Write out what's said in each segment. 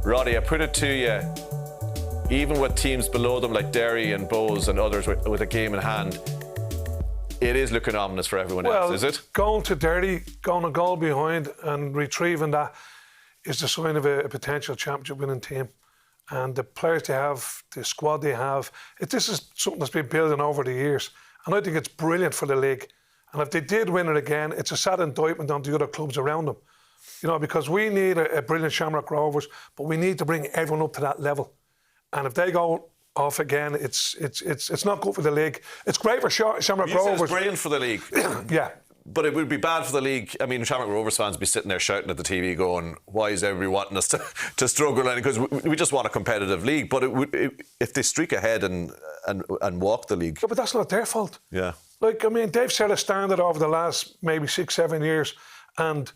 Roddy, I put it to you, even with teams below them like Derry and Bows and others with a game in hand, it is looking ominous for everyone else, is it? Going to Derry, going a goal behind and retrieving that is the sign of a potential championship winning team. And the players they have, the squad they have, this is something that's been building over the years. And I think it's brilliant for the league. And if they did win it again, it's a sad indictment on the other clubs around them. You know, because we need a brilliant Shamrock Rovers, but we need to bring everyone up to that level. And if they go off again, it's not good for the league. It's great for Shamrock Rovers. It's brilliant for the league. Yeah. But it would be bad for the league. I mean, Shamrock Rovers fans would be sitting there shouting at the TV going, why is everybody wanting us to struggle? Because we just want a competitive league. But if they streak ahead and walk the league... Yeah, but that's not their fault. Yeah. Like, I mean, they've set a standard over the last maybe 6-7 years, and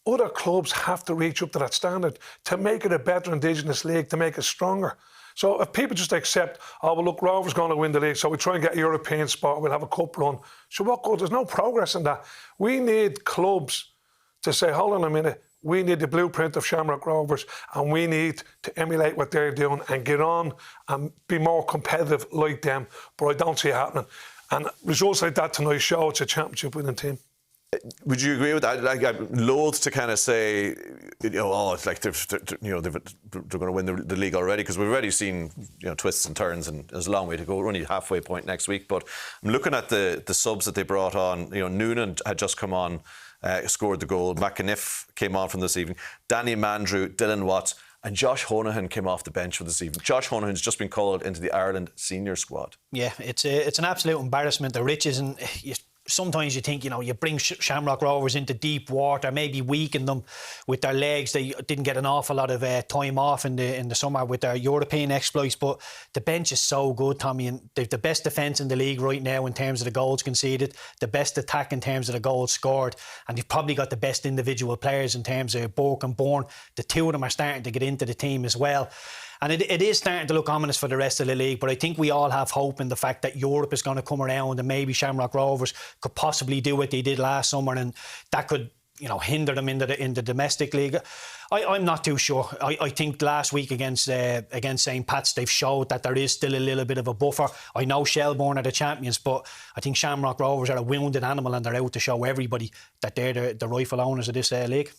other clubs have to reach up to that standard to make it a better Indigenous league, to make it stronger. So if people just accept, oh, well, look, Rovers going to win the league, so we try and get a European spot, we'll have a cup run. So what good? There's no progress in that. We need clubs to say, hold on a minute, we need the blueprint of Shamrock Rovers and we need to emulate what they're doing and get on and be more competitive like them. But I don't see it happening. And results like that tonight show it's a championship winning team. Would you agree with that? Like, I'm loath to kind of say, oh, it's like they're going to win the league already, because we've already seen twists and turns, and there's a long way to go. We're only halfway point next week. But I'm looking at the subs that they brought on. Noonan had just come on, scored the goal. McAniff came on from this evening. Danny Mandrew, Dylan Watts, and Josh Honohan came off the bench for this evening. Josh Honohan's just been called into the Ireland senior squad. Yeah, it's an absolute embarrassment. The riches, and sometimes you think, you bring Shamrock Rovers into deep water, maybe weaken them with their legs. They didn't get an awful lot of time off in the summer with their European exploits, but the bench is so good, Tommy, and they've the best defence in the league right now in terms of the goals conceded, the best attack in terms of the goals scored, and they've probably got the best individual players in terms of Burke and Bourne. The two of them are starting to get into the team as well. And it is starting to look ominous for the rest of the league, but I think we all have hope in the fact that Europe is going to come around and maybe Shamrock Rovers could possibly do what they did last summer, and that could hinder them in the domestic league. I'm not too sure. I think last week against St. Pat's, they've showed that there is still a little bit of a buffer. I know Shelbourne are the champions, but I think Shamrock Rovers are a wounded animal, and they're out to show everybody that they're the rightful owners of this league.